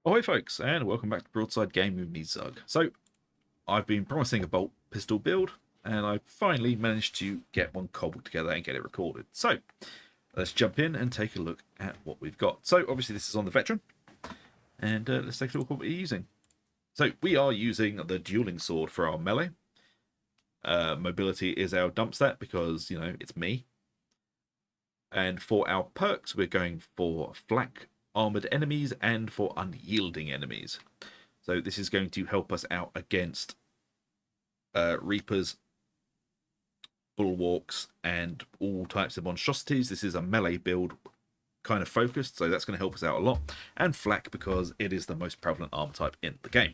Ahoy folks, and welcome back to Broadside Game with me, Zug. So, I've been promising a bolt pistol build, and I finally managed to get one cobbled together and get it recorded. So, let's jump in and take a look at what we've got. So, obviously this is on the Veteran, and let's take a look at what we're using. So, we are using the Dueling Sword for our melee. Mobility is our dump stat because, you know, it's me. And for our perks, we're going for flak armored enemies and for unyielding enemies. So this is going to help us out against Reapers, Bulwarks, and all types of monstrosities. This is a melee build kind of focused, so that's going to help us out a lot. And flak because it is the most prevalent armor type in the game.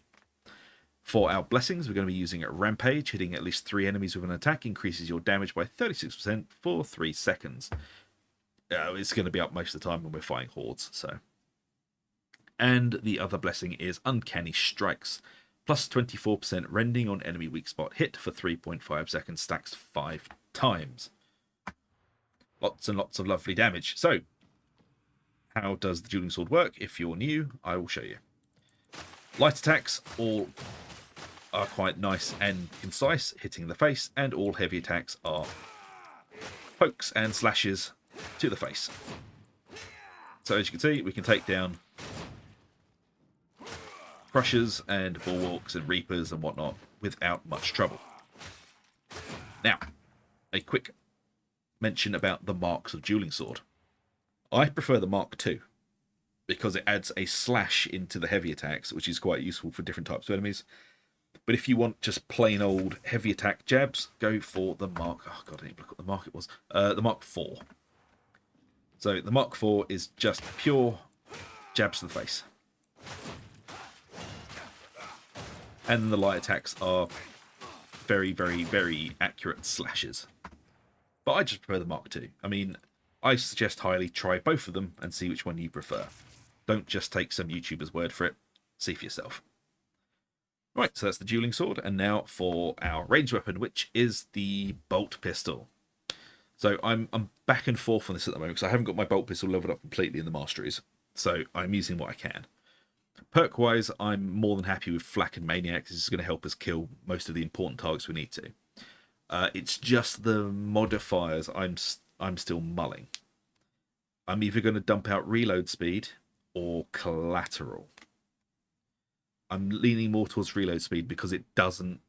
For our blessings, we're going to be using Rampage. Hitting at least 3 enemies with an attack increases your damage by 36% for 3 seconds. It's going to be up most of the time when we're fighting hordes, so. And the other blessing is Uncanny Strikes. Plus 24% rending on enemy weak spot hit for 3.5 seconds, stacks 5 times. Lots and lots of lovely damage. So, how does the Dueling Sword work? If you're new, I will show you. Light attacks all are quite nice and concise, hitting the face, and all heavy attacks are pokes and slashes to the face. So as you can see, we can take down crushers and bulwarks and reapers and whatnot without much trouble. Now, a quick mention about the marks of Dueling Sword. I prefer the Mark II because it adds a slash into the heavy attacks, which is quite useful for different types of enemies. But if you want just plain old heavy attack jabs, go for the Mark. Oh god, I didn't look what the mark it was. The Mark IV. So the Mark IV is just pure jabs to the face. And the light attacks are very, very, very accurate slashes. But I just prefer the Mark II. I mean, I suggest highly try both of them and see which one you prefer. Don't just take some YouTuber's word for it. See for yourself. Right, so that's the Dueling Sword. And now for our ranged weapon, which is the bolt pistol. So I'm back and forth on this at the moment because I haven't got my bolt pistol leveled up completely in the masteries. So I'm using what I can. Perk-wise, I'm more than happy with Flak and Maniac. This is going to help us kill most of the important targets we need to. It's just the modifiers I'm still mulling. I'm either going to dump out reload speed or collateral. I'm leaning more towards reload speed because it doesn't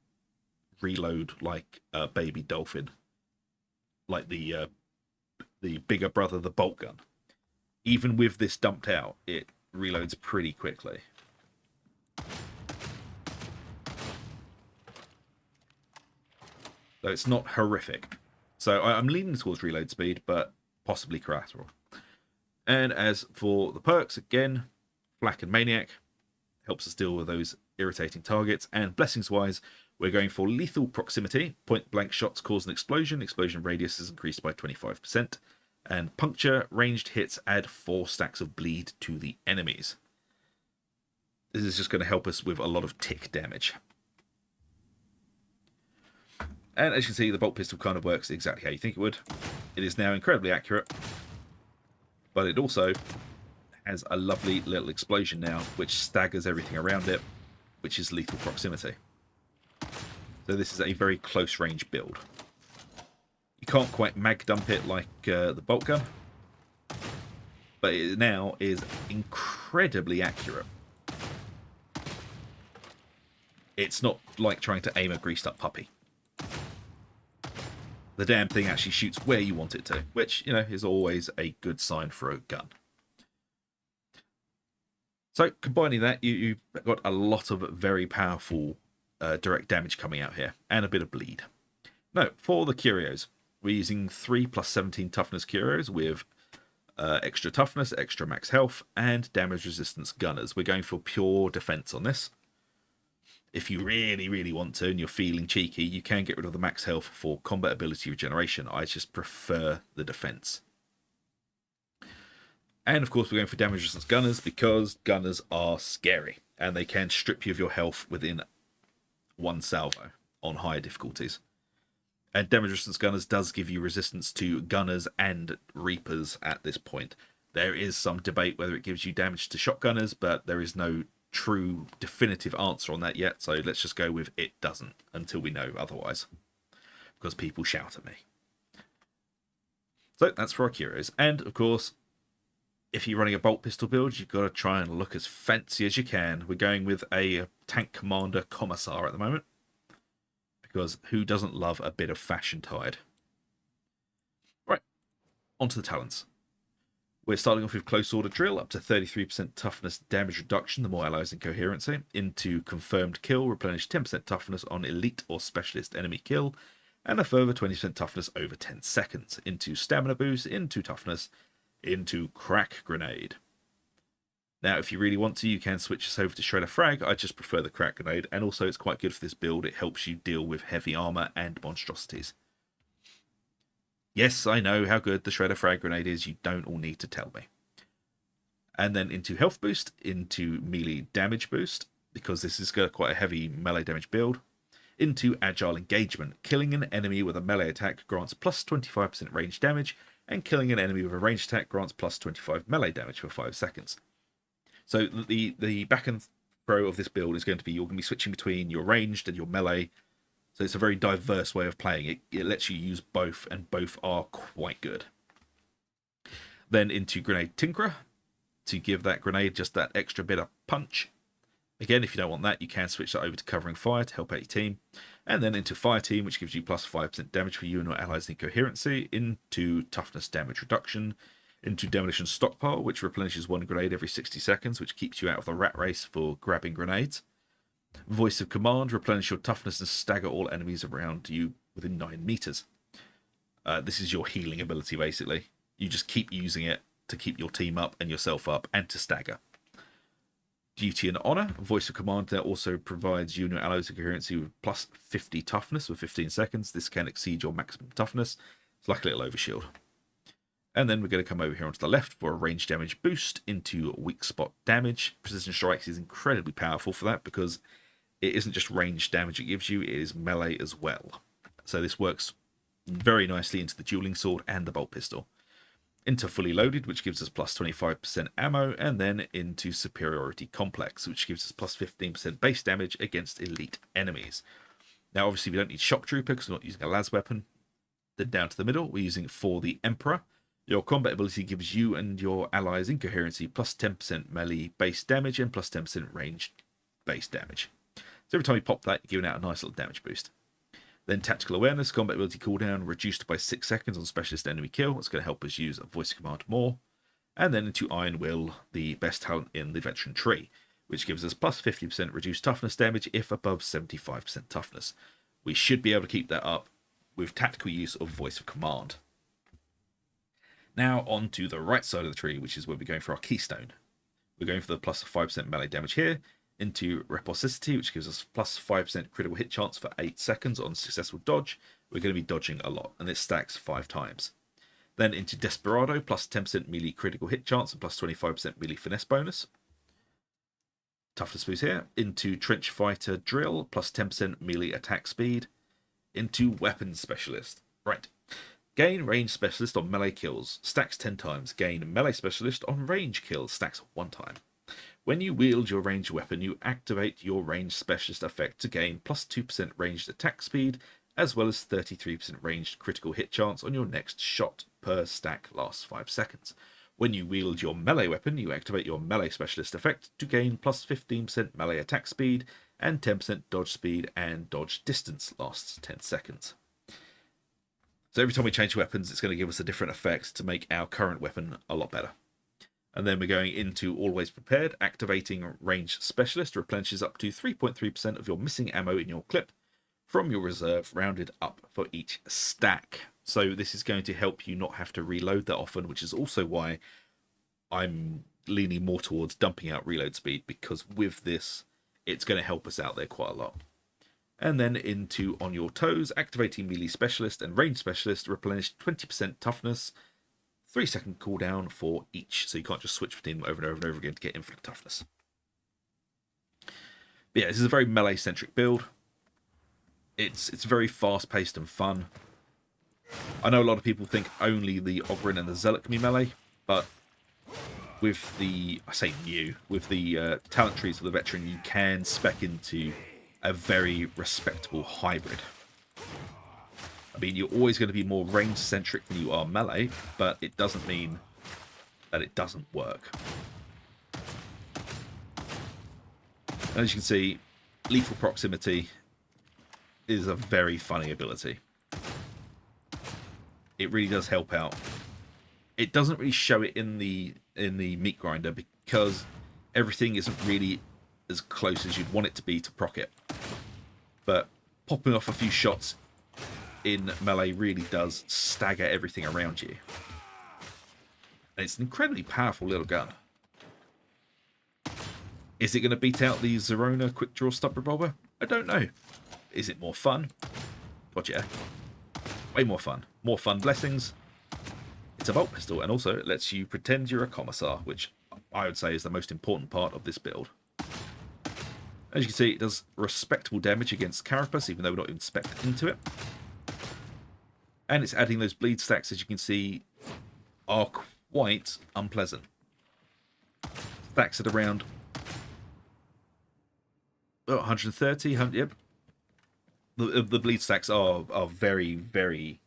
reload like a baby dolphin. Like the bigger brother, the bolt gun. Even with this dumped out, it reloads pretty quickly. So it's not horrific. So I'm leaning towards reload speed, but possibly collateral. And as for the perks, again, Flak and Maniac helps us deal with those irritating targets. And blessings-wise, we're going for lethal proximity. Point-blank shots cause an explosion. Explosion radius is increased by 25%. And puncture, ranged hits add 4 stacks of bleed to the enemies. This is just going to help us with a lot of tick damage. And as you can see, the bolt pistol kind of works exactly how you think it would. It is now incredibly accurate. But it also has a lovely little explosion now, which staggers everything around it, which is lethal proximity. So this is a very close range build. You can't quite mag dump it like the bolt gun, but it now is incredibly accurate. It's not like trying to aim a greased up puppy. The damn thing actually shoots where you want it to, which, you know, is always a good sign for a gun. So combining that, you've got a lot of very powerful direct damage coming out here, and a bit of bleed. Now, for the Curios, we're using 3 plus 17 toughness Curios with extra toughness, extra max health, and damage resistance gunners. We're going for pure defense on this. If you really, really want to, and you're feeling cheeky, you can get rid of the max health for combat ability regeneration. I just prefer the defense. And of course, we're going for damage resistance gunners because gunners are scary, and they can strip you of your health within 1 salvo on higher difficulties. And damage resistance gunners does give you resistance to gunners and reapers at this point. There is some debate whether it gives you damage to shotgunners, but there is no true definitive answer on that yet, so let's just go with it doesn't until we know otherwise, because people shout at me. So that's for our curios. And of course, if you're running a bolt pistol build, you've got to try and look as fancy as you can. We're going with a tank commander commissar at the moment, because who doesn't love a bit of fashion tide? Right, onto the talents. We're starting off with Close Order Drill, up to 33% toughness damage reduction, the more allies in coherency. Into Confirmed Kill, replenish 10% toughness on elite or specialist enemy kill, and a further 20% toughness over 10 seconds. Into Stamina Boost, into Toughness, into Crack Grenade. Now, if you really want to, you can switch this over to Shredder Frag. I just prefer the Crack Grenade, and also it's quite good for this build. It helps you deal with heavy armor and monstrosities. Yes, I know how good the Shredder Frag Grenade is. You don't all need to tell me. And then into Health Boost, into Melee Damage Boost, because this is got quite a heavy melee damage build. Into Agile Engagement. Killing an enemy with a melee attack grants plus 25% range damage, and killing an enemy with a ranged attack grants plus 25 melee damage for 5 seconds. So the back and throw of this build is going to be, you're going to be switching between your ranged and your melee. So it's a very diverse way of playing it. It lets you use both, and both are quite good. Then into Grenade Tinkerer, to give that grenade just that extra bit of punch. Again, if you don't want that, you can switch that over to Covering Fire to help out your team. And then into Fire Team, which gives you plus 5% damage for you and your allies in coherency. Into Toughness Damage Reduction. Into Demolition Stockpile, which replenishes one grenade every 60 seconds, which keeps you out of the rat race for grabbing grenades. Voice of Command, replenish your toughness and stagger all enemies around you within 9 meters. This is your healing ability, basically. You just keep using it to keep your team up and yourself up, and to stagger. Duty and Honor, Voice of Command that also provides you and your allies in coherency with plus 50 toughness for 15 seconds. This can exceed your maximum toughness. It's like a little overshield. And then we're going to come over here onto the left for a range damage boost into Weak Spot Damage. Precision Strikes is incredibly powerful for that, because it isn't just range damage it gives you, it is melee as well. So this works very nicely into the Dueling Sword and the Bolt Pistol. Into Fully Loaded, which gives us plus 25% ammo, and then into Superiority Complex, which gives us plus 15% base damage against elite enemies. Now, obviously, we don't need Shock Trooper because we're not using a las weapon. Then down to the middle, we're using For the Emperor. Your combat ability gives you and your allies in coherency plus 10% melee base damage and plus 10% ranged base damage. So every time you pop that, you're giving out a nice little damage boost. Then Tactical Awareness, combat ability cooldown reduced by 6 seconds on specialist enemy kill. It's going to help us use a voice command more. And then into Iron Will, the best talent in the veteran tree, which gives us plus 50% reduced toughness damage if above 75% toughness. We should be able to keep that up with tactical use of voice of command. Now on to the right side of the tree, which is where we're going for our keystone. We're going for the plus 5% melee damage here. Into Reciprocity, which gives us plus 5% critical hit chance for 8 seconds on successful dodge. We're going to be dodging a lot, and this stacks 5 times. Then into Desperado, plus 10% melee critical hit chance and plus 25% melee finesse bonus. Toughness boost here. Into Trench Fighter Drill, plus 10% melee attack speed. Into Weapons Specialist. Right. Gain Range Specialist on melee kills, stacks 10 times. Gain Melee Specialist on range kills, stacks 1 time. When you wield your ranged weapon, you activate your ranged specialist effect to gain plus 2% ranged attack speed, as well as 33% ranged critical hit chance on your next shot per stack lasts 5 seconds. When you wield your melee weapon, you activate your melee specialist effect to gain plus 15% melee attack speed and 10% dodge speed, and dodge distance lasts 10 seconds. So every time we change weapons, it's going to give us a different effect to make our current weapon a lot better. And then we're going into Always Prepared. Activating Range Specialist replenishes up to 3.3% of your missing ammo in your clip from your reserve, rounded up for each stack. So this is going to help you not have to reload that often, which is also why I'm leaning more towards dumping out reload speed, because with this, it's going to help us out there quite a lot. And then into On Your Toes. Activating Melee Specialist and Range Specialist replenish 20% toughness, 3-second cooldown for each, so you can't just switch between them over and over and over again to get infinite toughness. But yeah, this is a very melee-centric build. It's very fast-paced and fun. I know a lot of people think only the Ogryn and the Zealot can be melee, but with the, I say new, with the talent trees for the veteran, you can spec into a very respectable hybrid. I mean, you're always going to be more range centric than you are melee, but it doesn't mean that it doesn't work. As you can see, lethal proximity is a very funny ability. It really does help out. It doesn't really show it in the meat grinder because everything isn't really as close as you'd want it to be to proc it. But popping off a few shots in melee really does stagger everything around you. And it's an incredibly powerful little gun. Is it going to beat out the Zerona quick draw stub revolver? I don't know. Is it more fun? God, yeah. Way more fun. More fun blessings. It's a bolt pistol, and also it lets you pretend you're a commissar, which I would say is the most important part of this build. As you can see, it does respectable damage against Carapace, even though we're not even spec'd into it. And it's adding those bleed stacks, as you can see, are quite unpleasant. Stacks at around 130, yep. The bleed stacks are very, very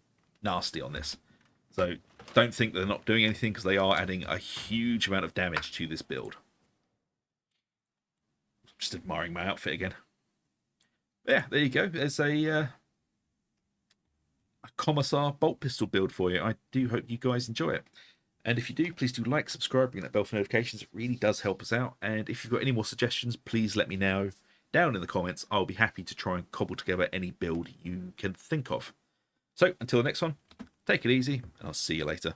nasty on this. So don't think they're not doing anything, because they are adding a huge amount of damage to this build. Just admiring my outfit again. But yeah, there you go. There's a commissar bolt pistol build for you. I do hope you guys enjoy it. And if you do, please do like, subscribe, ring that bell for notifications. It really does help us out. And if you've got any more suggestions, please let me know down in the comments. I'll be happy to try and cobble together any build you can think of. So until the next one, take it easy, and I'll see you later.